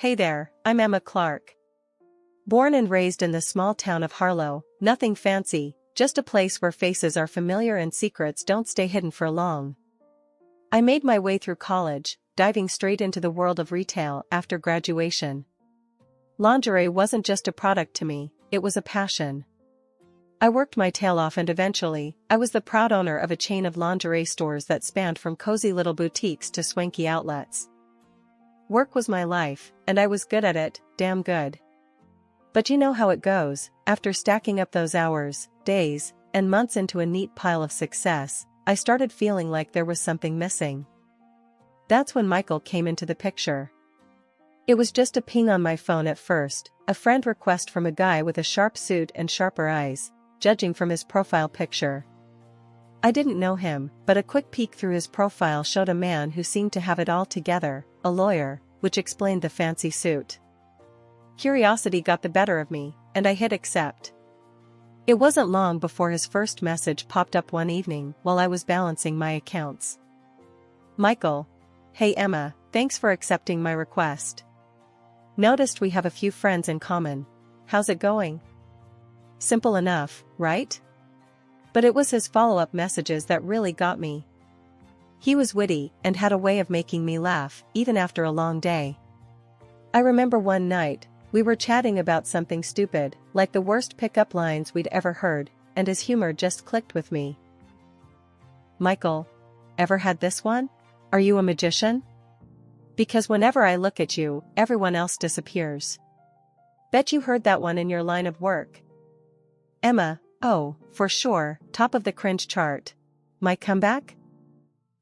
Hey there, I'm Emma Clark. Born and raised in the small town of Harlow, nothing fancy, just a place where faces are familiar and secrets don't stay hidden for long. I made my way through college, diving straight into the world of retail after graduation. Lingerie wasn't just a product to me, it was a passion. I worked my tail off and eventually, I was the proud owner of a chain of lingerie stores that spanned from cozy little boutiques to swanky outlets. Work was my life, and I was good at it, damn good. But you know how it goes, after stacking up those hours, days, and months into a neat pile of success, I started feeling like there was something missing. That's when Michael came into the picture. It was just a ping on my phone at first, a friend request from a guy with a sharp suit and sharper eyes, judging from his profile picture. I didn't know him, but a quick peek through his profile showed a man who seemed to have it all together, a lawyer, which explained the fancy suit. Curiosity got the better of me, and I hit accept. It wasn't long before his first message popped up one evening while I was balancing my accounts. Michael. Hey Emma, thanks for accepting my request. Noticed we have a few friends in common. How's it going? Simple enough, right? But it was his follow-up messages that really got me. He was witty and had a way of making me laugh, even after a long day. I remember one night, we were chatting about something stupid, like the worst pickup lines we'd ever heard, and his humor just clicked with me. Michael, ever had this one? Are you a magician? Because whenever I look at you, everyone else disappears. Bet you heard that one in your line of work. Emma, oh, for sure, top of the cringe chart. My comeback?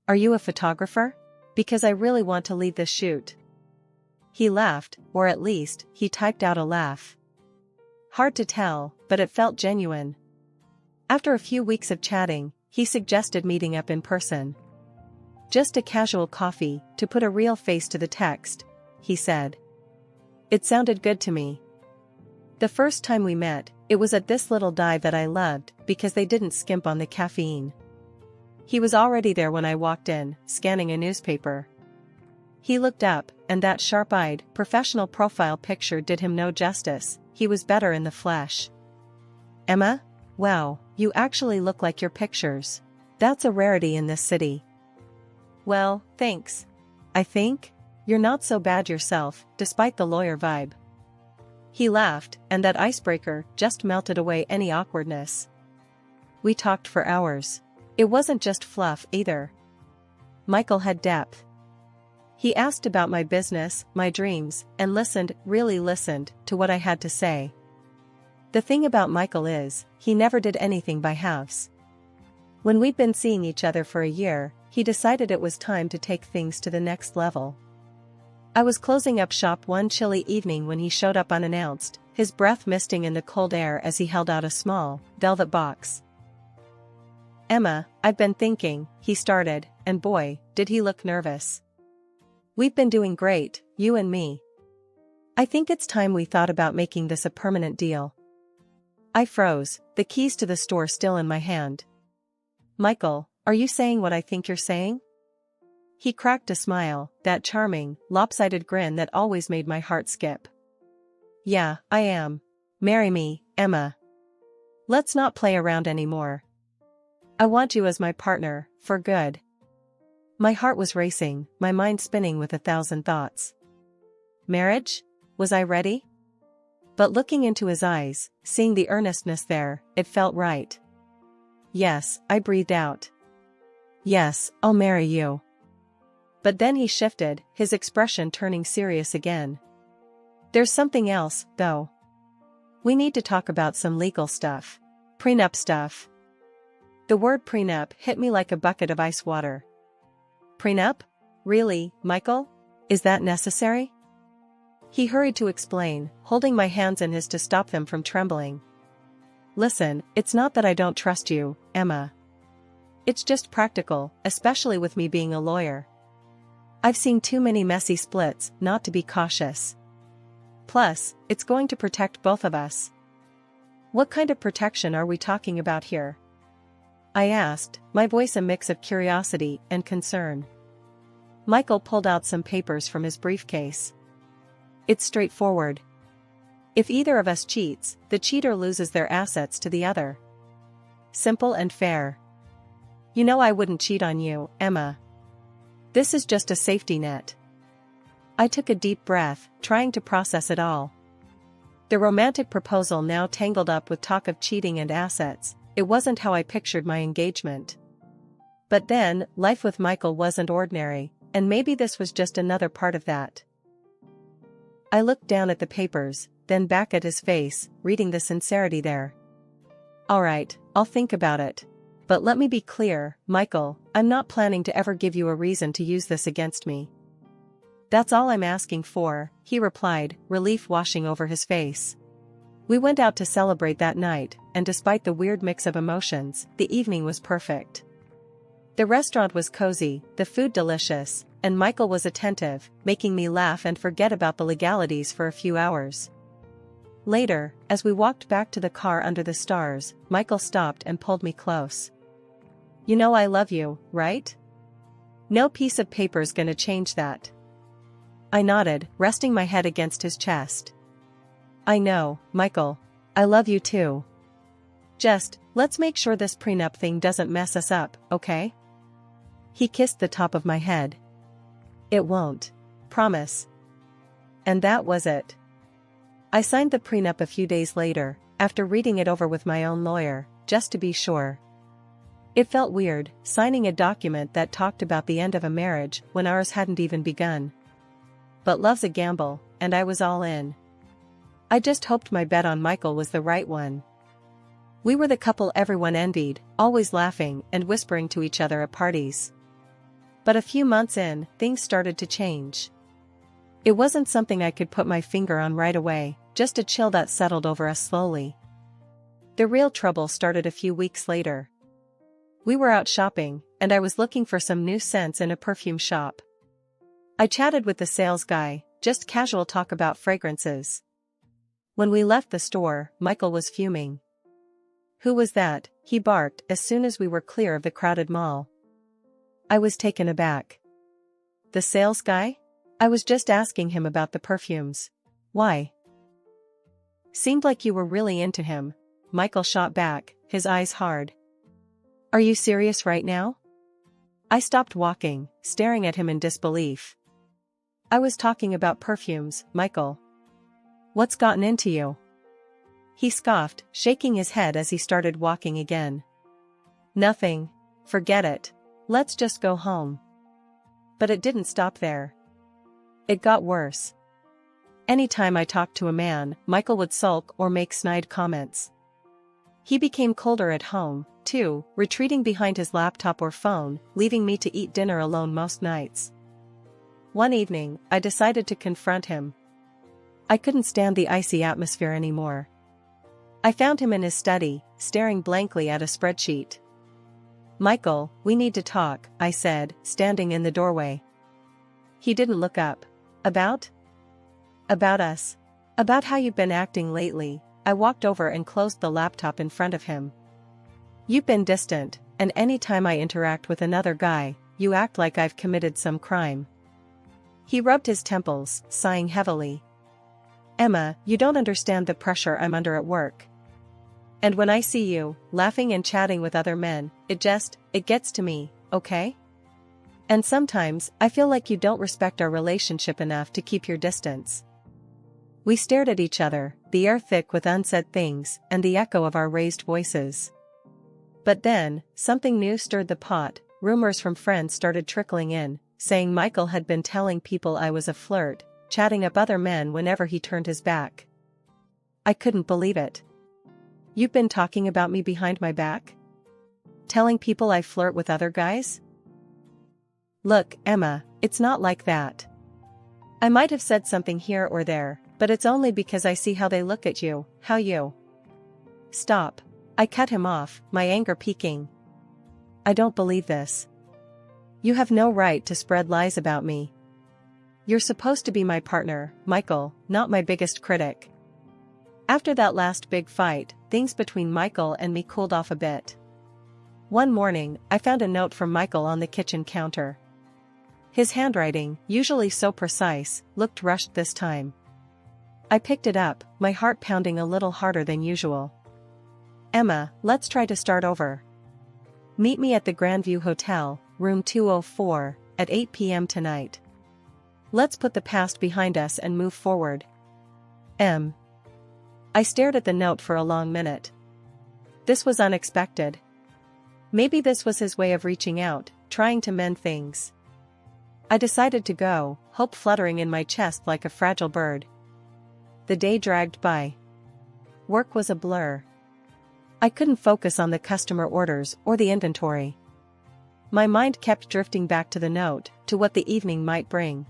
Are you a photographer? Because I really want to lead this shoot. He laughed, or at least, he typed out a laugh. Hard to tell, but it felt genuine. After a few weeks of chatting, he suggested meeting up in person. Just a casual coffee, to put a real face to the text, he said. It sounded good to me. The first time we met, it was at this little dive that I loved because they didn't skimp on the caffeine. He was already there when I walked in, scanning a newspaper. He looked up, and that sharp-eyed, professional profile picture did him no justice. He was better in the flesh. Emma? Wow, you actually look like your pictures. That's a rarity in this city. Well, thanks. I think you're not so bad yourself, despite the lawyer vibe. He laughed, and that icebreaker just melted away any awkwardness. We talked for hours. It wasn't just fluff either. Michael had depth. He asked about my business, my dreams, and listened, really listened, to what I had to say. The thing about Michael is, he never did anything by halves. When we'd been seeing each other for a year, he decided it was time to take things to the next level. I was closing up shop one chilly evening when he showed up unannounced, his breath misting in the cold air as he held out a small, velvet box. Emma, I've been thinking, he started, and boy, did he look nervous. We've been doing great, you and me. I think it's time we thought about making this a permanent deal. I froze, the keys to the store still in my hand. Michael, are you saying what I think you're saying? He cracked a smile, that charming, lopsided grin that always made my heart skip. Yeah, I am. Marry me, Emma. Let's not play around anymore. I want you as my partner, for good. My heart was racing, my mind spinning with 1,000 thoughts. Marriage? Was I ready? But looking into his eyes, seeing the earnestness there, it felt right. Yes, I breathed out. Yes, I'll marry you. But then he shifted, his expression turning serious again. There's something else, though. We need to talk about some legal stuff. Prenup stuff. The word prenup hit me like a bucket of ice water. Prenup? Really, Michael? Is that necessary? He hurried to explain, holding my hands in his to stop them from trembling. Listen, it's not that I don't trust you, Emma. It's just practical, especially with me being a lawyer. I've seen too many messy splits not to be cautious. Plus, it's going to protect both of us. What kind of protection are we talking about here? I asked, my voice a mix of curiosity and concern. Michael pulled out some papers from his briefcase. It's straightforward. If either of us cheats, the cheater loses their assets to the other. Simple and fair. You know I wouldn't cheat on you, Emma. This is just a safety net. I took a deep breath, trying to process it all. The romantic proposal now tangled up with talk of cheating and assets. It wasn't how I pictured my engagement. But then, life with Michael wasn't ordinary, and maybe this was just another part of that. I looked down at the papers, then back at his face, reading the sincerity there. All right, I'll think about it. But let me be clear, Michael, I'm not planning to ever give you a reason to use this against me. That's all I'm asking for, he replied, relief washing over his face. We went out to celebrate that night, and despite the weird mix of emotions, the evening was perfect. The restaurant was cozy, the food delicious, and Michael was attentive, making me laugh and forget about the legalities for a few hours. Later, as we walked back to the car under the stars, Michael stopped and pulled me close. You know I love you, right? No piece of paper's gonna change that. I nodded, resting my head against his chest. I know, Michael. I love you too. Just, let's make sure this prenup thing doesn't mess us up, okay? He kissed the top of my head. It won't. Promise. And that was it. I signed the prenup a few days later, after reading it over with my own lawyer, just to be sure. It felt weird, signing a document that talked about the end of a marriage when ours hadn't even begun. But love's a gamble, and I was all in. I just hoped my bet on Michael was the right one. We were the couple everyone envied, always laughing and whispering to each other at parties. But a few months in, things started to change. It wasn't something I could put my finger on right away, just a chill that settled over us slowly. The real trouble started a few weeks later. We were out shopping, and I was looking for some new scents in a perfume shop. I chatted with the sales guy, just casual talk about fragrances. When we left the store, Michael was fuming. Who was that? He barked as soon as we were clear of the crowded mall. I was taken aback. The sales guy? I was just asking him about the perfumes. Why? Seemed like you were really into him, Michael shot back, his eyes hard. Are you serious right now? I stopped walking, staring at him in disbelief. I was talking about perfumes, Michael. What's gotten into you? He scoffed, shaking his head as he started walking again. Nothing. Forget it. Let's just go home. But it didn't stop there. It got worse. Anytime I talked to a man, Michael would sulk or make snide comments. He became colder at home, too, retreating behind his laptop or phone, leaving me to eat dinner alone most nights. One evening, I decided to confront him. I couldn't stand the icy atmosphere anymore. I found him in his study, staring blankly at a spreadsheet. Michael, we need to talk, I said, standing in the doorway. He didn't look up. About? About us. About how you've been acting lately. I walked over and closed the laptop in front of him. You've been distant, and any time I interact with another guy, you act like I've committed some crime. He rubbed his temples, sighing heavily. Emma, you don't understand the pressure I'm under at work. And when I see you, laughing and chatting with other men, it gets to me, okay? And sometimes, I feel like you don't respect our relationship enough to keep your distance. We stared at each other, the air thick with unsaid things, and the echo of our raised voices. But then, something new stirred the pot. Rumors from friends started trickling in, saying Michael had been telling people I was a flirt, chatting up other men whenever he turned his back. I couldn't believe it. You've been talking about me behind my back? Telling people I flirt with other guys? Look, Emma, it's not like that. I might have said something here or there, but it's only because I see how they look at you, how you. Stop. I cut him off, my anger peaking. I don't believe this. You have no right to spread lies about me. You're supposed to be my partner, Michael, not my biggest critic. After that last big fight, things between Michael and me cooled off a bit. One morning, I found a note from Michael on the kitchen counter. His handwriting, usually so precise, looked rushed this time. I picked it up, my heart pounding a little harder than usual. Emma, let's try to start over. Meet me at the Grandview Hotel, room 204, at 8 p.m. tonight. Let's put the past behind us and move forward. I stared at the note for a long minute. This was unexpected. Maybe this was his way of reaching out, trying to mend things. I decided to go, hope fluttering in my chest like a fragile bird. The day dragged by. Work was a blur. I couldn't focus on the customer orders or the inventory. My mind kept drifting back to the note, to what the evening might bring.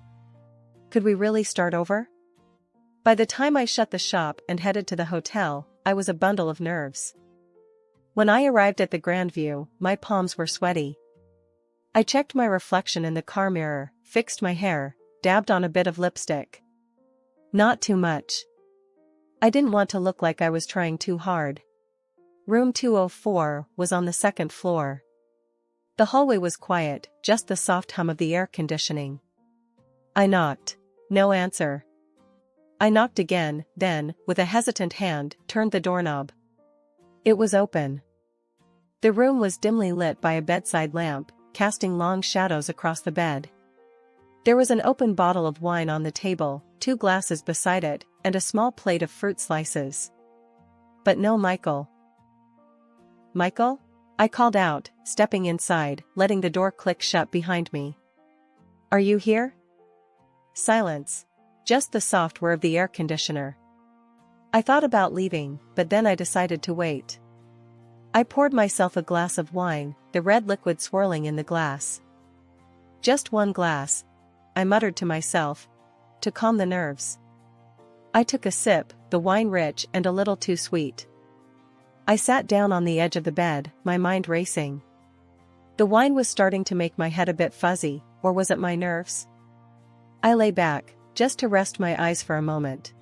Could we really start over? By the time I shut the shop and headed to the hotel, I was a bundle of nerves. When I arrived at the Grandview, my palms were sweaty. I checked my reflection in the car mirror, fixed my hair, dabbed on a bit of lipstick. Not too much. I didn't want to look like I was trying too hard. Room 204 was on the second floor. The hallway was quiet, just the soft hum of the air conditioning. I knocked. No answer. I knocked again, then, with a hesitant hand, turned the doorknob. It was open. The room was dimly lit by a bedside lamp, casting long shadows across the bed. There was an open bottle of wine on the table, 2 glasses beside it, and a small plate of fruit slices. But no Michael. Michael? I called out, stepping inside, letting the door click shut behind me. Are you here? Silence. Just the soft whir of the air conditioner. I thought about leaving, but then I decided to wait. I poured myself a glass of wine, the red liquid swirling in the glass. Just 1 glass, I muttered to myself, to calm the nerves. I took a sip, the wine rich and a little too sweet. I sat down on the edge of the bed, my mind racing. The wine was starting to make my head a bit fuzzy, or was it my nerves? I lay back, just to rest my eyes for a moment.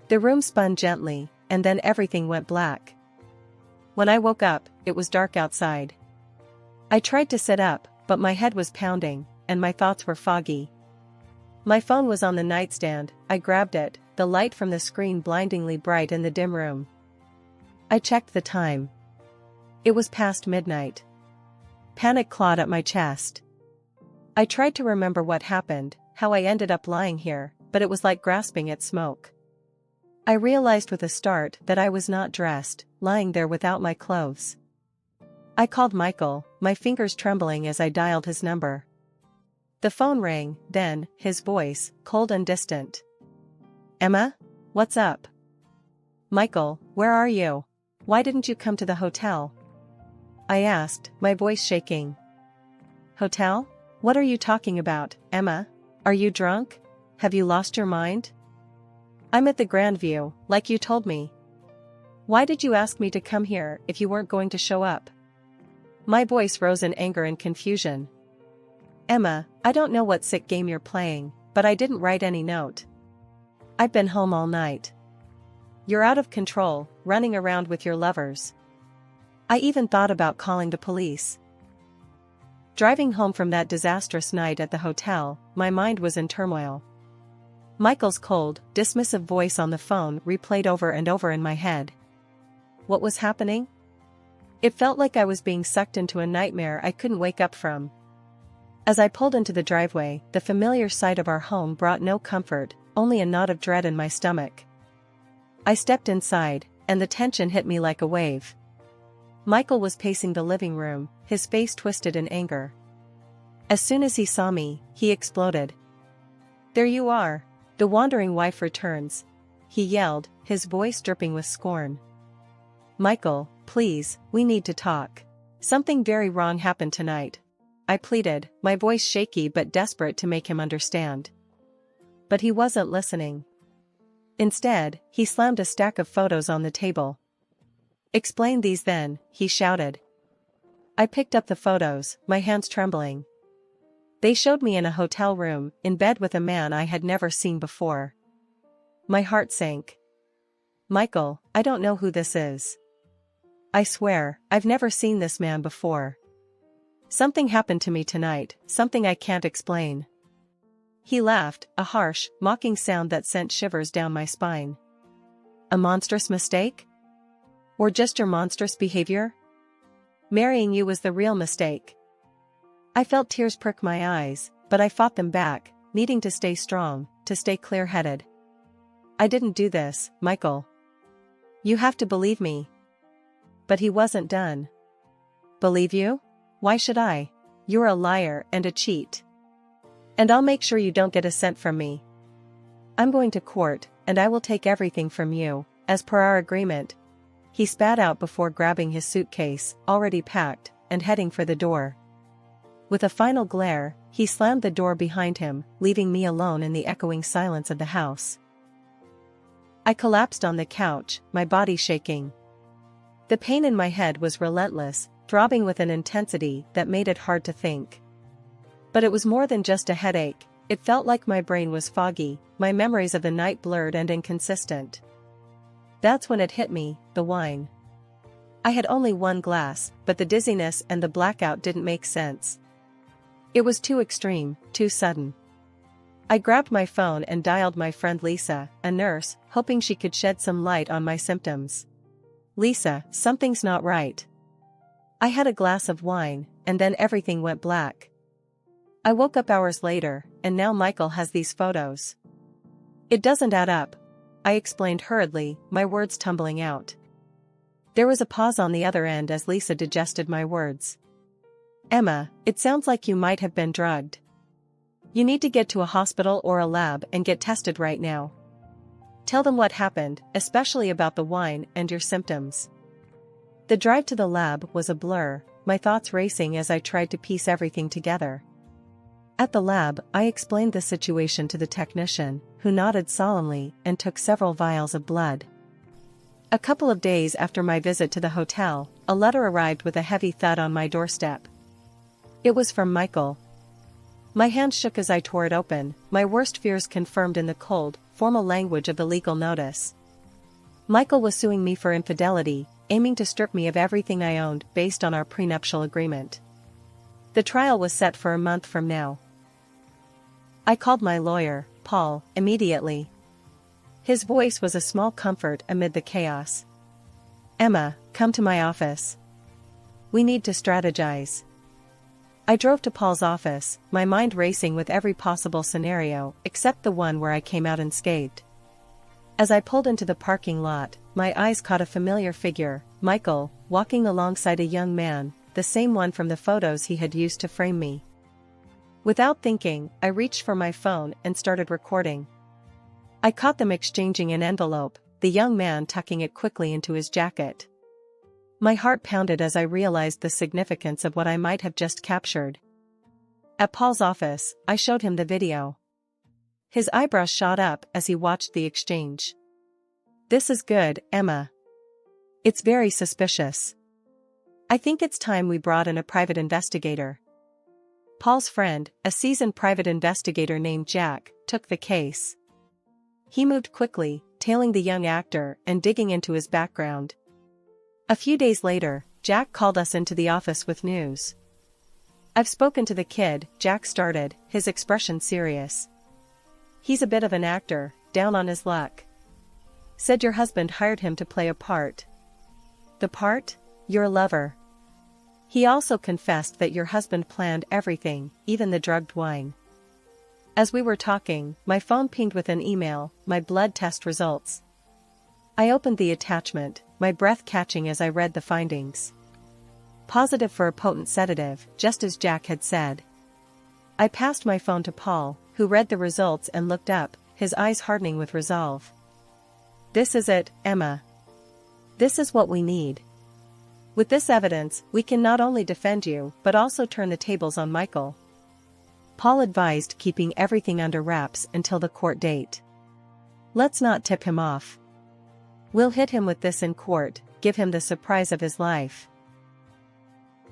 The room spun gently, and then everything went black. When I woke up, it was dark outside. I tried to sit up, but my head was pounding, and my thoughts were foggy. My phone was on the nightstand. I grabbed it, the light from the screen blindingly bright in the dim room. I checked the time. It was past midnight. Panic clawed at my chest. I tried to remember what happened, how I ended up lying here, but it was like grasping at smoke. I realized with a start that I was not dressed, lying there without my clothes. I called Michael, my fingers trembling as I dialed his number. The phone rang, then, his voice, cold and distant. Emma? What's up? Michael, where are you? Why didn't you come to the hotel? I asked, my voice shaking. Hotel? What are you talking about, Emma? Are you drunk? Have you lost your mind? I'm at the Grandview, like you told me. Why did you ask me to come here if you weren't going to show up? My voice rose in anger and confusion. Emma, I don't know what sick game you're playing, but I didn't write any note. I've been home all night. You're out of control, running around with your lovers. I even thought about calling the police. Driving home from that disastrous night at the hotel, my mind was in turmoil. Michael's cold, dismissive voice on the phone replayed over and over in my head. What was happening? It felt like I was being sucked into a nightmare I couldn't wake up from. As I pulled into the driveway, the familiar sight of our home brought no comfort, only a knot of dread in my stomach. I stepped inside, and the tension hit me like a wave. Michael was pacing the living room, his face twisted in anger. As soon as he saw me, he exploded. There you are. The wandering wife returns, he yelled, his voice dripping with scorn. Michael, please, we need to talk. Something very wrong happened tonight. I pleaded, my voice shaky but desperate to make him understand. But he wasn't listening. Instead, he slammed a stack of photos on the table. Explain these then, he shouted. I picked up the photos, my hands trembling. They showed me in a hotel room, in bed with a man I had never seen before. My heart sank. Michael, I don't know who this is. I swear, I've never seen this man before. Something happened to me tonight, something I can't explain. He laughed, a harsh, mocking sound that sent shivers down my spine. A monstrous mistake? Or just your monstrous behavior? Marrying you was the real mistake. I felt tears prick my eyes, but I fought them back, needing to stay strong, to stay clear-headed. I didn't do this, Michael. You have to believe me. But he wasn't done. Believe you? Why should I? You're a liar and a cheat. And I'll make sure you don't get a cent from me. I'm going to court, and I will take everything from you, as per our agreement. He spat out before grabbing his suitcase, already packed, and heading for the door. With a final glare, he slammed the door behind him, leaving me alone in the echoing silence of the house. I collapsed on the couch, my body shaking. The pain in my head was relentless, throbbing with an intensity that made it hard to think. But it was more than just a headache, it felt like my brain was foggy, my memories of the night blurred and inconsistent. That's when it hit me, the wine. I had only one glass, but the dizziness and the blackout didn't make sense. It was too extreme, too sudden. I grabbed my phone and dialed my friend Lisa, a nurse, hoping she could shed some light on my symptoms. Lisa, something's not right. I had a glass of wine, and then everything went black. I woke up hours later, and now Michael has these photos. It doesn't add up, I explained hurriedly, my words tumbling out. There was a pause on the other end as Lisa digested my words. Emma, it sounds like you might have been drugged. You need to get to a hospital or a lab and get tested right now. Tell them what happened, especially about the wine and your symptoms. The drive to the lab was a blur, my thoughts racing as I tried to piece everything together. At the lab, I explained the situation to the technician, who nodded solemnly and took several vials of blood. A couple of days after my visit to the hotel, a letter arrived with a heavy thud on my doorstep. It was from Michael. My hand shook as I tore it open, my worst fears confirmed in the cold, formal language of the legal notice. Michael was suing me for infidelity, aiming to strip me of everything I owned based on our prenuptial agreement. The trial was set for a month from now. I called my lawyer, Paul, immediately. His voice was a small comfort amid the chaos. Emma, come to my office. We need to strategize. I drove to Paul's office, my mind racing with every possible scenario except the one where I came out unscathed. As I pulled into the parking lot, my eyes caught a familiar figure, Michael, walking alongside a young man, the same one from the photos he had used to frame me. Without thinking, I reached for my phone and started recording. I caught them exchanging an envelope, the young man tucking it quickly into his jacket. My heart pounded as I realized the significance of what I might have just captured. At Paul's office, I showed him the video. His eyebrows shot up as he watched the exchange. This is good, Emma. It's very suspicious. I think it's time we brought in a private investigator. Paul's friend, a seasoned private investigator named Jack, took the case. He moved quickly, tailing the young actor and digging into his background. A few days later, Jack called us into the office with news. I've spoken to the kid, Jack started, his expression serious. He's a bit of an actor, down on his luck. Said your husband hired him to play a part. The part? Your lover. He also confessed that your husband planned everything, even the drugged wine. As we were talking, my phone pinged with an email, my blood test results. I opened the attachment, my breath catching as I read the findings. Positive for a potent sedative, just as Jack had said. I passed my phone to Paul, who read the results and looked up, his eyes hardening with resolve. This is it, Emma. This is what we need. With this evidence, we can not only defend you, but also turn the tables on Michael. Paul advised keeping everything under wraps until the court date. Let's not tip him off. We'll hit him with this in court, give him the surprise of his life.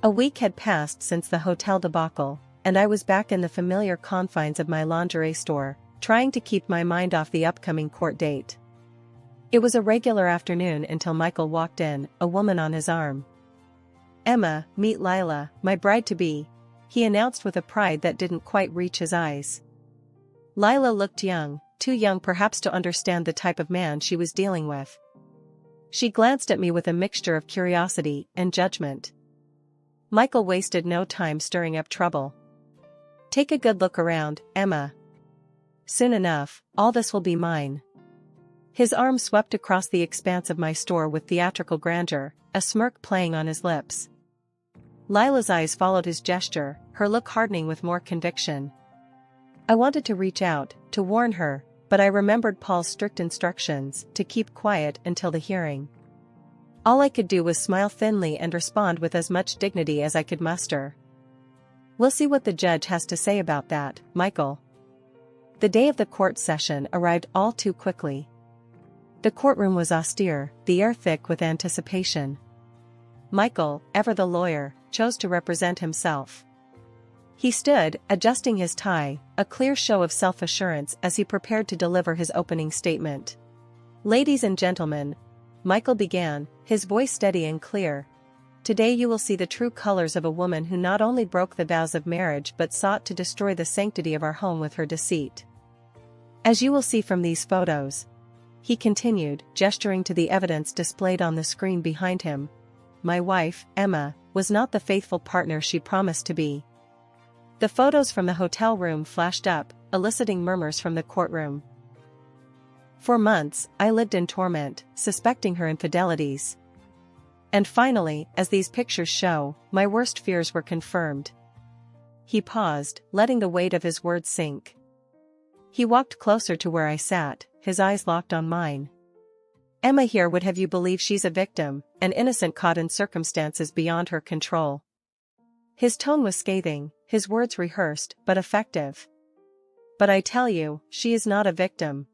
A week had passed since the hotel debacle, and I was back in the familiar confines of my lingerie store, trying to keep my mind off the upcoming court date. It was a regular afternoon until Michael walked in, a woman on his arm. Emma, meet Lila, my bride-to-be, he announced with a pride that didn't quite reach his eyes. Lila looked young, too young perhaps to understand the type of man she was dealing with. She glanced at me with a mixture of curiosity and judgment. Michael wasted no time stirring up trouble. "Take a good look around, Emma. Soon enough, all this will be mine." His arm swept across the expanse of my store with theatrical grandeur, a smirk playing on his lips. Lila's eyes followed his gesture, her look hardening with more conviction. I wanted to reach out, to warn her, but I remembered Paul's strict instructions to keep quiet until the hearing. All I could do was smile thinly and respond with as much dignity as I could muster. "We'll see what the judge has to say about that, Michael." The day of the court session arrived all too quickly. The courtroom was austere, the air thick with anticipation. Michael, ever the lawyer, chose to represent himself. He stood, adjusting his tie, a clear show of self-assurance as he prepared to deliver his opening statement. "Ladies and gentlemen," Michael began, his voice steady and clear, "today you will see the true colors of a woman who not only broke the vows of marriage but sought to destroy the sanctity of our home with her deceit. As you will see from these photos," he continued, gesturing to the evidence displayed on the screen behind him, "my wife, Emma, was not the faithful partner she promised to be." The photos from the hotel room flashed up, eliciting murmurs from the courtroom. For months, I lived in torment, suspecting her infidelities. And finally, as these pictures show, my worst fears were confirmed. He paused, letting the weight of his words sink. He walked closer to where I sat, his eyes locked on mine. "Emma here would have you believe she's a victim, an innocent caught in circumstances beyond her control." His tone was scathing, his words rehearsed but effective. "But I tell you, she is not a victim.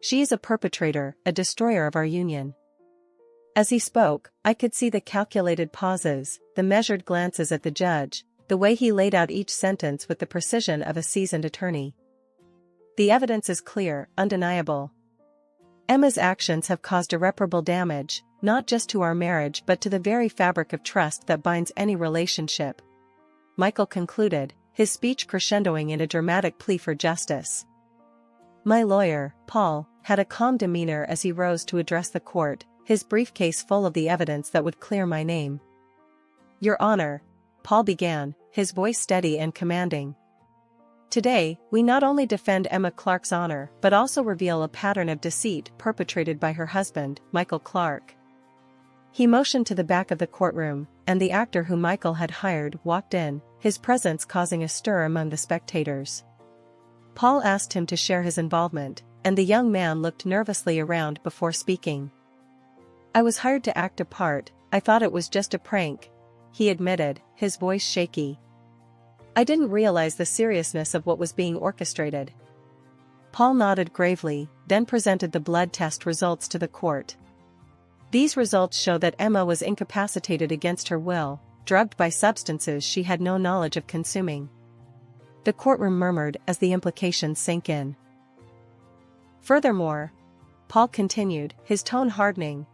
She is a perpetrator, a destroyer of our union." As he spoke, I could see the calculated pauses, the measured glances at the judge, the way he laid out each sentence with the precision of a seasoned attorney. "The evidence is clear, undeniable. Emma's actions have caused irreparable damage, not just to our marriage but to the very fabric of trust that binds any relationship," Michael concluded, his speech crescendoing in a dramatic plea for justice. My lawyer, Paul, had a calm demeanor as he rose to address the court, his briefcase full of the evidence that would clear my name. "Your Honor," Paul began, his voice steady and commanding. "Today, we not only defend Emma Clark's honor but also reveal a pattern of deceit perpetrated by her husband, Michael Clark." He motioned to the back of the courtroom, and the actor whom Michael had hired walked in, his presence causing a stir among the spectators. Paul asked him to share his involvement, and the young man looked nervously around before speaking. "I was hired to act a part, I thought it was just a prank," he admitted, his voice shaky. "I didn't realize the seriousness of what was being orchestrated." Paul nodded gravely, then presented the blood test results to the court. These results show that Emma was incapacitated against her will, drugged by substances she had no knowledge of consuming. The courtroom murmured as the implications sank in. "Furthermore," Paul continued, his tone hardening,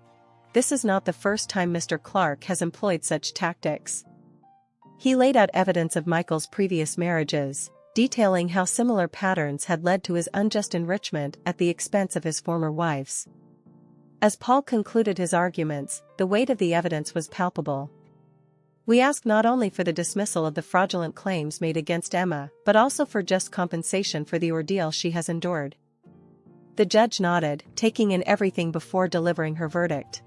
"this is not the first time Mr. Clark has employed such tactics." He laid out evidence of Michael's previous marriages, detailing how similar patterns had led to his unjust enrichment at the expense of his former wives. As Paul concluded his arguments, the weight of the evidence was palpable. "We ask not only for the dismissal of the fraudulent claims made against Emma but also for just compensation for the ordeal she has endured." The judge nodded, taking in everything before delivering her verdict.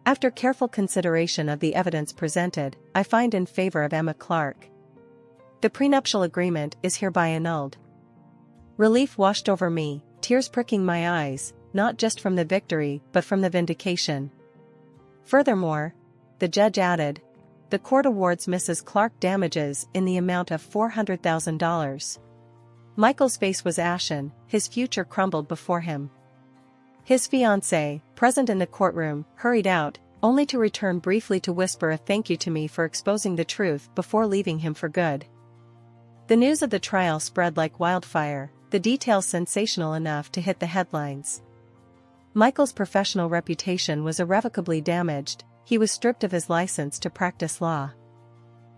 "After careful consideration of the evidence presented, I find in favor of Emma Clark. The prenuptial agreement is hereby annulled." Relief washed over me, tears pricking my eyes, not just from the victory but from the vindication. "Furthermore," the judge added, "the court awards Mrs. Clark damages in the amount of $400,000. Michael's face was ashen, his future crumbled before him. His fiancée, present in the courtroom, hurried out, only to return briefly to whisper a thank you to me for exposing the truth before leaving him for good. The news of the trial spread like wildfire, the details sensational enough to hit the headlines. Michael's professional reputation was irrevocably damaged, he was stripped of his license to practice law.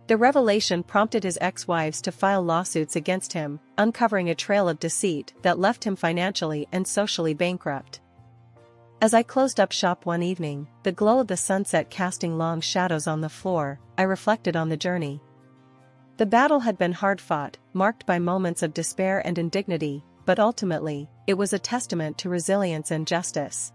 The revelation prompted his ex-wives to file lawsuits against him, uncovering a trail of deceit that left him financially and socially bankrupt. As I closed up shop one evening, the glow of the sunset casting long shadows on the floor, I reflected on the journey. The battle had been hard-fought, marked by moments of despair and indignity, but ultimately, it was a testament to resilience and justice.